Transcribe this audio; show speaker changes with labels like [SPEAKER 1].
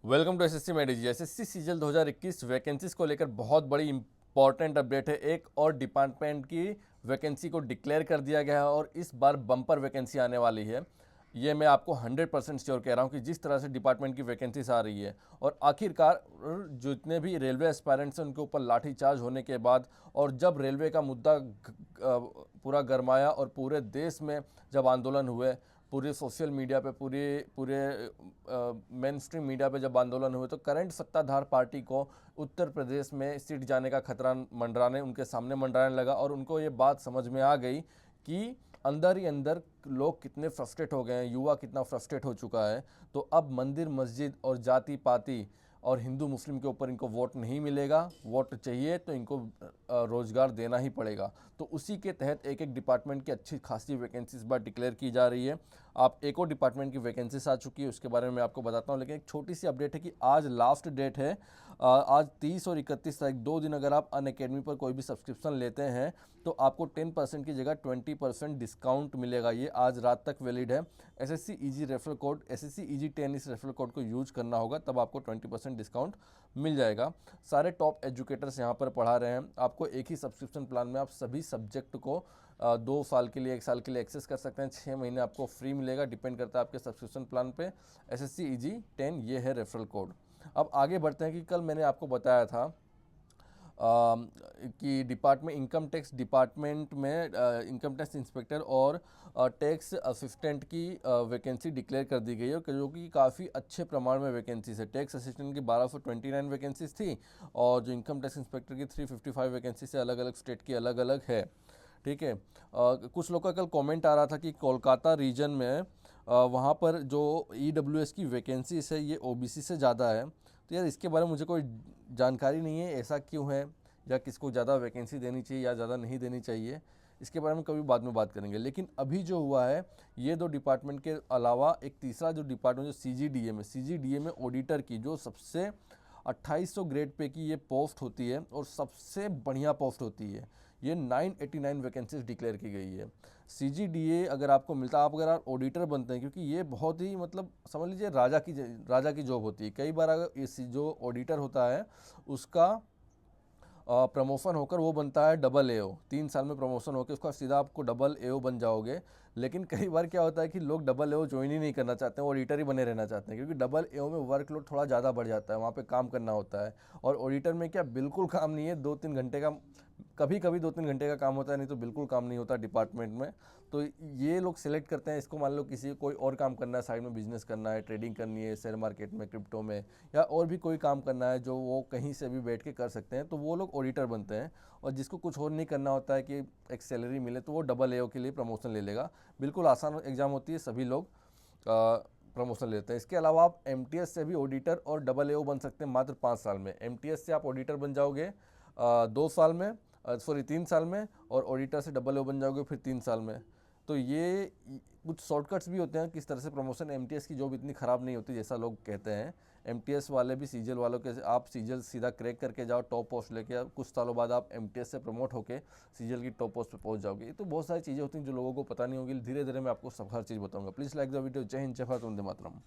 [SPEAKER 1] Welcome to SSC मेडिजी। SSC CGL 2021 vacancies को लेकर बहुत बड़ी इंपॉर्टेंट अपडेट है। एक और डिपार्टमेंट की वैकेंसी को डिक्लेयर कर दिया गया है और इस बार बम्पर वैकेंसी आने वाली है। ये मैं आपको 100% श्योर कह रहा हूँ कि जिस तरह से डिपार्टमेंट की वैकेंसीज आ रही है और आखिरकार जितने भी रेलवे एस्पायरेंट्स हैं उनके ऊपर लाठीचार्ज होने के बाद और जब रेलवे का मुद्दा पूरा गरमाया और पूरे देश में जब आंदोलन हुए, पूरे सोशल मीडिया पे पूरे पूरे मेन स्ट्रीम मीडिया पे जब आंदोलन हुए तो करंट सत्ताधार पार्टी को उत्तर प्रदेश में सीट जाने का खतरा मंडराने उनके सामने मंडराने लगा और उनको ये बात समझ में आ गई कि अंदर ही अंदर लोग कितने फ्रस्ट्रेट हो गए हैं, युवा कितना फ्रस्ट्रेट हो चुका है। तो अब मंदिर मस्जिद और जाति पाति और हिंदू मुस्लिम के ऊपर इनको वोट नहीं मिलेगा। वोट चाहिए तो इनको रोजगार देना ही पड़ेगा। तो उसी के तहत एक एक डिपार्टमेंट की अच्छी खासी वैकेंसी इस बार डिक्लेयर की जा रही है। आप एक और डिपार्टमेंट की वैकेंसीज आ चुकी है, उसके बारे में मैं आपको बताता हूँ, लेकिन एक छोटी सी अपडेट है कि आज लास्ट डेट है। आज 30 और 31 तारीख 2 दिन अगर आप अनअकैडमी पर कोई भी सब्सक्रिप्शन लेते हैं तो आपको 10% की जगह 20% डिस्काउंट मिलेगा। ये आज रात तक वैलिड है। SSC easy referral code SSC easy 10 इस रेफरल कोड को यूज करना होगा, तब आपको 20% डिस्काउंट मिल जाएगा। सारे टॉप एजुकेटर्स यहाँ पर पढ़ा रहे हैं। आपको एक ही सब्सक्रिप्शन प्लान में आप सभी सब्जेक्ट को 2 साल के लिए 1 साल के लिए एक्सेस कर सकते हैं। 6 महीने आपको फ्री मिलेगा, डिपेंड करता है आपके सब्सक्रिप्शन प्लान पे। एसएससी ईजी 10 ये है रेफरल कोड। अब आगे बढ़ते हैं कि कल मैंने आपको बताया था कि डिपार्टमेंट इनकम टैक्स डिपार्टमेंट में इनकम टैक्स इंस्पेक्टर और टैक्स असिस्टेंट की वैकेंसी डिक्लेयर कर दी गई है, जो कि काफ़ी अच्छे प्रमाण में वैकेंसीज है। टैक्स असिस्टेंट की 1229 वैकेंसीज थी और जो इनकम टैक्स इंस्पेक्टर की 355 वैकेंसी से अलग अलग स्टेट की अलग अलग है। ठीक है। कुछ लोग का कल कमेंट आ रहा था कि कोलकाता रीजन में वहाँ पर जो ईडब्ल्यूएस की वैकेंसीज है ये ओबीसी से ज़्यादा है। तो यार इसके बारे में मुझे कोई जानकारी नहीं है, ऐसा क्यों है या किसको ज़्यादा वैकेंसी देनी चाहिए या ज़्यादा नहीं देनी चाहिए। इसके बारे में कभी बाद में बात करेंगे। लेकिन अभी जो हुआ है, ये दो डिपार्टमेंट के अलावा एक तीसरा जो डिपार्टमेंट जो सीजीडीए में ऑडिटर की जो सबसे 2800 ग्रेड पे की ये पोस्ट होती है और सबसे बढ़िया पोस्ट होती है। ये 989 वैकेंसीज डिक्लेयर की गई है। सीजीडीए अगर आपको मिलता है, आप अगर आप ऑडिटर बनते हैं, क्योंकि ये बहुत ही मतलब समझ लीजिए राजा की जॉब होती है। कई बार अगर इस जो ऑडिटर होता है उसका प्रमोशन होकर वो बनता है डबल एओ। 3 साल में प्रमोशन होकर उसका सीधा आपको डबल एओ बन जाओगे। लेकिन कई बार क्या होता है कि लोग डबल एओ ज्वाइन ही नहीं करना चाहते हैं, ऑडिटर ही बने रहना चाहते हैं, क्योंकि डबल एओ में वर्कलोड थोड़ा ज़्यादा बढ़ जाता है, वहाँ पे काम करना होता है। और ऑडिटर में क्या बिल्कुल काम नहीं है, 2-3 घंटे का, कभी कभी 2-3 घंटे का काम होता है, नहीं तो बिल्कुल काम नहीं होता डिपार्टमेंट में। तो ये लोग सिलेक्ट करते हैं इसको। मान लो किसी कोई और काम करना है, साइड में बिजनेस करना है, ट्रेडिंग करनी है शेयर मार्केट में, क्रिप्टो में, या और भी कोई काम करना है जो वो कहीं से भी बैठ के कर सकते हैं, तो वो लोग ऑडिटर बनते हैं। और जिसको कुछ और नहीं करना होता है कि एक सैलरी मिले, तो वो डबल एओ के लिए प्रमोशन ले लेगा। बिल्कुल आसान एग्जाम होती है, सभी लोग प्रमोशन लेते हैं। इसके अलावा आप एमटीएस से भी ऑडिटर और डबल एओ बन सकते हैं मात्र 5 साल में। एमटीएस से आप ऑडिटर बन जाओगे 2 साल में, सॉरी 3 साल में, और ऑडिटर से डबल एओ बन जाओगे फिर 3 साल में। तो ये कुछ शॉर्टकट्स भी होते हैं किस तरह से प्रमोशन। एमटीएस की जॉब इतनी ख़राब नहीं होती जैसा लोग कहते हैं। एमटीएस वाले भी सीजल वालों के, आप सीजल सीधा क्रैक करके जाओ, टॉप पोस्ट लेके, कुछ सालों बाद आप एमटीएस से प्रमोट होके सीजल की टॉप पोस्ट पे पहुंच जाओगे। ये तो बहुत सारी चीज़ें होती हैं जो लोगों को पता नहीं होगी। धीरे धीरे मैं आपको सब हर चीज़ बताऊंगा। Please like the video. जय हिंद, जय भारत, वंदे मातरम।